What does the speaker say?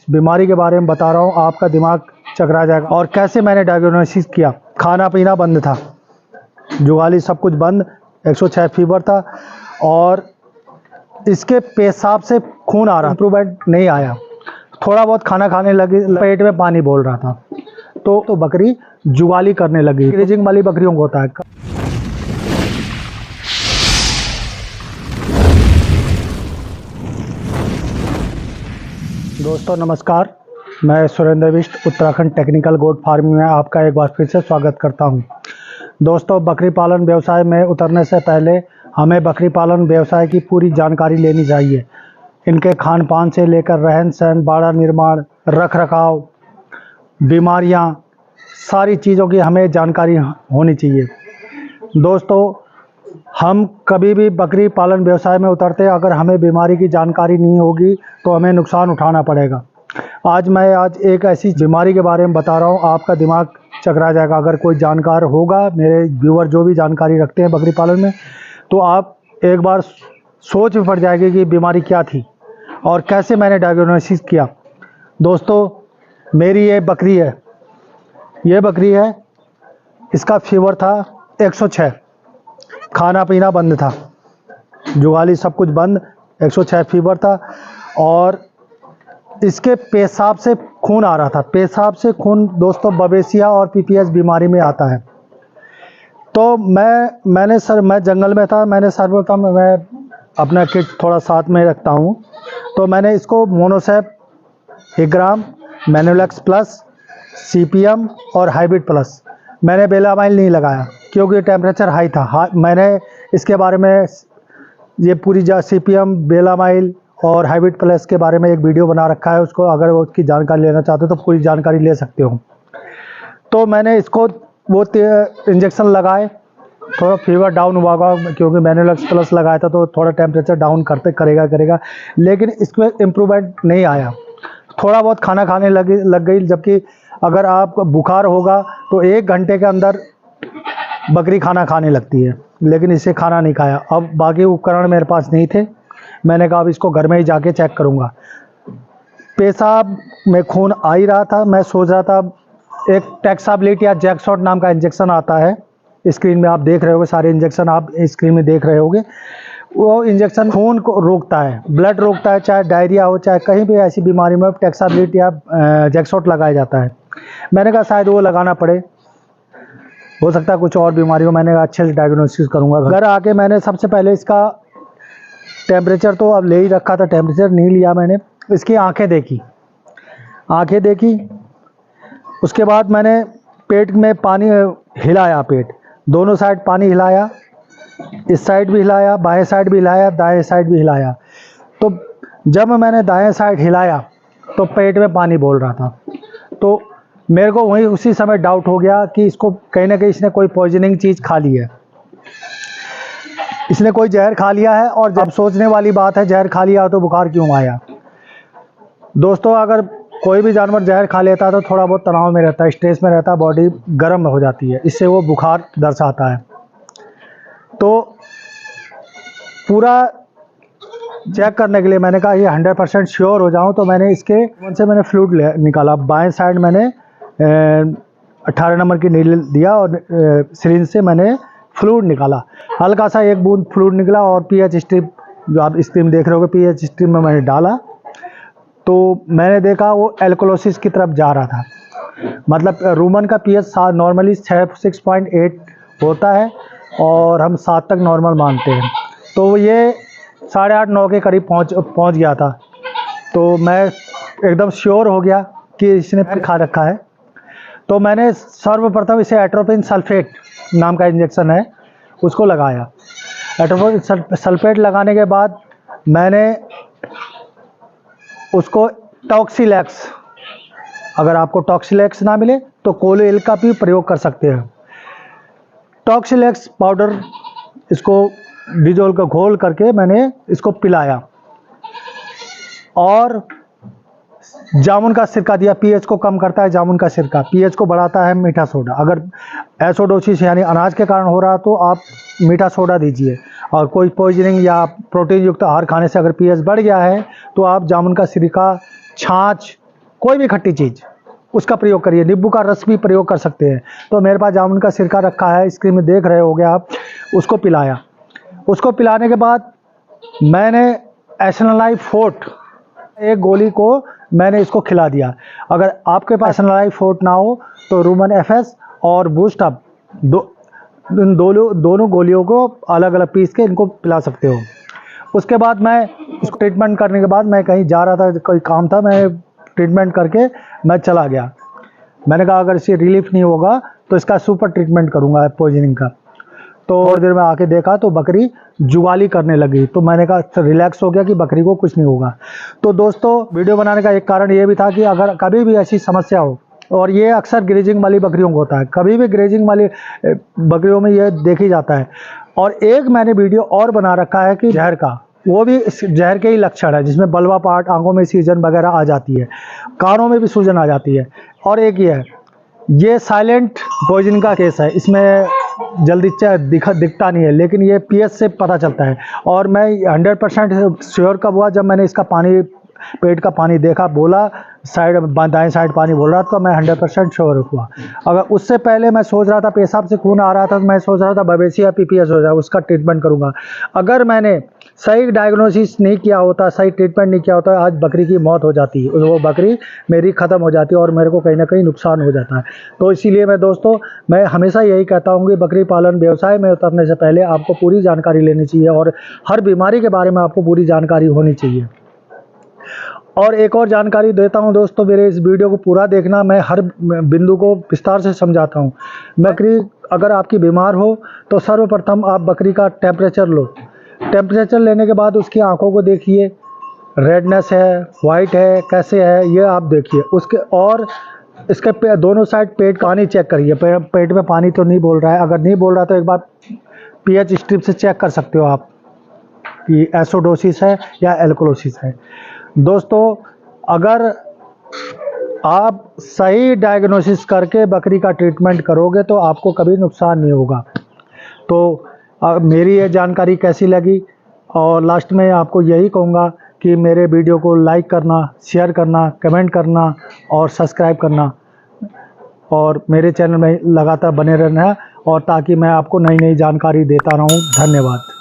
बीमारी के बारे में बता रहा हूँ, आपका दिमाग चकरा जाएगा। और कैसे मैंने डायग्नोसिस किया। खाना पीना बंद था, जुगाली सब कुछ बंद, 106 फीवर था और इसके पेशाब से खून आ रहा, इम्प्रूवमेंट नहीं आया। थोड़ा बहुत खाना खाने लगी, पेट में पानी बोल रहा था। तो बकरी जुगाली करने लगी। क्रीजिंग वाली बकरियों को होता है। दोस्तों नमस्कार, मैं Surendra Bisht Uttarakhand technical goat farming में आपका एक बार फिर से स्वागत करता हूं। दोस्तों, बकरी पालन व्यवसाय में उतरने से पहले हमें बकरी पालन व्यवसाय की पूरी जानकारी लेनी चाहिए। इनके खान पान से लेकर रहन सहन, बाड़ा निर्माण, रख रखाव, बीमारियां, सारी चीज़ों की हमें जानकारी होनी चाहिए। दोस्तों, हम कभी भी बकरी पालन व्यवसाय में उतरते अगर हमें बीमारी की जानकारी नहीं होगी तो हमें नुकसान उठाना पड़ेगा। आज एक ऐसी बीमारी के बारे में बता रहा हूँ, आपका दिमाग चकरा जाएगा। अगर कोई जानकार होगा, मेरे व्यूअर जो भी जानकारी रखते हैं बकरी पालन में, तो आप एक बार सोच में पड़ जाएगी कि बीमारी क्या थी और कैसे मैंने डायग्नोसिस किया। दोस्तों, मेरी ये बकरी है, इसका फीवर था 106। खाना पीना बंद था, जुगाली सब कुछ बंद, 106 फीवर था और इसके पेशाब से खून आ रहा था। पेशाब से खून दोस्तों बवेसिया और पीपीएस बीमारी में आता है। तो मैं जंगल में था, मैंने सर्वप्रथम मैं अपना किट थोड़ा साथ में रखता हूँ, तो मैंने इसको मोनोसेप, हिग्राम, मैनुलैक्स प्लस, सीपीएम और हाइब्रिड प्लस, मैंने बेलामाइल नहीं लगाया क्योंकि टेम्परेचर हाई था। मैंने इसके बारे में ये पूरी सीपीएम, बेलामाइल और हाइब्रिड प्लस के बारे में एक वीडियो बना रखा है। उसको अगर वो उसकी जानकारी लेना चाहते हो तो पूरी जानकारी ले सकते हो। तो मैंने इसको वो इंजेक्शन लगाए, थोड़ा फीवर डाउन हुआ क्योंकि मैनुलैक्स प्लस लगाया था तो थोड़ा टेम्परेचर डाउन करेगा, लेकिन इसमें इम्प्रूवमेंट नहीं आया। थोड़ा बहुत खाना खाने लग गई, जबकि अगर आप बुखार होगा तो 1 घंटे के अंदर बकरी खाना खाने लगती है, लेकिन इसे खाना नहीं खाया। अब बाकी उपकरण मेरे पास नहीं थे, मैंने कहा अब इसको घर में ही जाके चेक करूंगा। पेशाब में खून आ ही रहा था। मैं सोच रहा था एक टैक्साब्लिट या जैकशॉट नाम का इंजेक्शन आता है, स्क्रीन में आप देख रहे होगे, सारे इंजेक्शन आप स्क्रीन में देख रहे होगे। वो इंजेक्शन खून को रोकता है, ब्लड रोकता है, चाहे डायरिया हो, चाहे कहीं भी ऐसी बीमारी में टैक्साब्लिट या जैकशॉट लगाया जाता है। मैंने कहा शायद वो लगाना पड़े, हो सकता है कुछ और बीमारी हो। मैंने कहा अच्छे से डायग्नोसिस करूंगा। घर आके मैंने सबसे पहले इसका टेम्परेचर तो अब ले ही रखा था, टेम्परेचर नहीं लिया मैंने। इसकी आंखें देखी, उसके बाद मैंने पेट में पानी हिलाया, पेट दोनों साइड पानी हिलाया, इस साइड भी हिलाया, बाएं साइड भी हिलाया, दाएं साइड भी हिलाया। तो जब मैंने दाएं साइड हिलाया तो पेट में पानी बोल रहा था। तो मेरे को वहीं उसी समय डाउट हो गया कि इसको कहीं ना कहीं इसने कोई पॉइजनिंग चीज़ खा ली है, इसने कोई जहर खा लिया है। और जब सोचने वाली बात है, जहर खा लिया तो बुखार क्यों आया। दोस्तों, अगर कोई भी जानवर जहर खा लेता है तो थोड़ा बहुत तनाव में रहता है, स्ट्रेस में रहता है, बॉडी गर्म हो जाती है, इससे वो बुखार दर्शाता है। तो पूरा चेक करने के लिए मैंने कहा ये 100% श्योर हो जाऊं, तो मैंने इसके मन से मैंने फ्लूइड निकाला। बाएं साइड मैंने 18 नंबर की नीडल दिया और सिरिंज से मैंने फ्लूइड निकाला। हल्का सा 1 बूंद फ्लूइड निकला और पीएच स्ट्रिप, जो आप स्ट्रीम देख रहे होगे, पीएच स्ट्रिप में मैंने डाला तो मैंने देखा वो एल्कोलोसिस की तरफ जा रहा था। मतलब रूमन का पीएच नॉर्मली 6.8 होता है और हम 7 तक नॉर्मल मानते हैं, तो ये 8.5-9 के करीब पहुंच गया था। तो मैं एकदम श्योर हो गया कि इसने खा रखा है। तो मैंने सर्वप्रथम इसे एट्रोपिन सल्फेट नाम का इंजेक्शन है, उसको लगाया। एट्रोपिन सल्फेट लगाने के बाद मैंने उसको टॉक्सिलैक्स, अगर आपको टॉक्सिलैक्स ना मिले तो कोलोइल का भी प्रयोग कर सकते हैं। टॉक्सिलैक्स पाउडर, इसको डिजोल का घोल करके मैंने इसको पिलाया और जामुन का सिरका दिया। पीएच को कम करता है जामुन का सिरका, पीएच को बढ़ाता है मीठा सोडा। अगर एसिडोसिस यानी अनाज के कारण हो रहा तो आप मीठा सोडा दीजिए, और कोई पॉइजनिंग या प्रोटीन युक्त आहार खाने से अगर पीएच बढ़ गया है तो आप जामुन का सिरका, छाछ कोई भी खट्टी चीज़ उसका प्रयोग करिए, नींबू का रस भी प्रयोग कर सकते हैं। तो मेरे पास जामुन का सिरका रखा है, स्क्रीन में देख रहे होगे आप। उसको पिलाया, उसको पिलाने के बाद मैंने एसनलाइफ-40 एक गोली को मैंने इसको खिला दिया। अगर आपके पास एसनलाइफ-40 ना हो तो रूमन एफएस और बूस्ट अप दोनों गोलियों को अलग अलग पीस के इनको पिला सकते हो। उसके बाद मैं इसको ट्रीटमेंट करने के बाद मैं कहीं जा रहा था, कोई काम था, मैं ट्रीटमेंट करके मैं चला गया। मैंने कहा अगर इससे रिलीफ नहीं होगा तो इसका सुपर ट्रीटमेंट करूँगा पॉइजनिंग का। तो थोड़ी देर में आके देखा तो बकरी जुगाली करने लगी, तो मैंने कहा रिलैक्स हो गया कि बकरी को कुछ नहीं होगा। तो दोस्तों वीडियो बनाने का एक कारण ये भी था कि अगर कभी भी ऐसी समस्या हो, और ये अक्सर ग्रेजिंग वाली बकरियों को होता है, कभी भी ग्रेजिंग वाली बकरियों में ये देखी जाता है। और एक मैंने वीडियो और बना रखा है कि जहर का, वो भी इस जहर के ही लक्षण है, जिसमें बलवा पार्ट, आंखों में सूजन वगैरह आ जाती है, कानों में भी सूजन आ जाती है। और एक ये साइलेंट पॉइजन का केस है, इसमें जल्दी दिखता नहीं है, लेकिन ये पीएच से पता चलता है। और मैं 100% श्योर कब हुआ, जब मैंने इसका पानी, पेट का पानी देखा, बोला साइड दाएं साइड पानी बोल रहा था, तो मैं 100% श्योर हुआ। अगर उससे पहले मैं सोच रहा था पेशाब से खून आ रहा था, तो मैं सोच रहा था बवेसी या पीपीएस हो जाए, उसका ट्रीटमेंट करूंगा। अगर मैंने सही डायग्नोसिस नहीं किया होता, सही ट्रीटमेंट नहीं किया होता, आज बकरी की मौत हो जाती, वो बकरी मेरी ख़त्म हो जाती और मेरे को कहीं ना कहीं नुकसान हो जाता है। तो इसीलिए मैं दोस्तों, मैं हमेशा यही कहता हूँ कि बकरी पालन व्यवसाय में उतरने से पहले आपको पूरी जानकारी लेनी चाहिए और हर बीमारी के बारे में आपको पूरी जानकारी होनी चाहिए। और एक और जानकारी देता हूं दोस्तों, मेरे इस वीडियो को पूरा देखना, मैं हर बिंदु को विस्तार से समझाता हूं। बकरी अगर आपकी बीमार हो तो सर्वप्रथम आप बकरी का टेम्परेचर लो। टेम्परेचर लेने के बाद उसकी आंखों को देखिए, रेडनेस है, वाइट है, कैसे है, ये आप देखिए। उसके और इसके दोनों साइड पेट पानी चेक करिए, पेट में पानी तो नहीं बोल रहा है। अगर नहीं बोल रहा तो एक बार पीएच स्ट्रिप से चेक कर सकते हो आप कि एसिडोसिस है या एल्कोलोसिस है। दोस्तों, अगर आप सही डायग्नोसिस करके बकरी का ट्रीटमेंट करोगे तो आपको कभी नुकसान नहीं होगा। तो मेरी ये जानकारी कैसी लगी, और लास्ट में आपको यही कहूँगा कि मेरे वीडियो को लाइक करना, शेयर करना, कमेंट करना और सब्सक्राइब करना, और मेरे चैनल में लगातार बने रहना, और ताकि मैं आपको नई नई जानकारी देता रहूँ। धन्यवाद।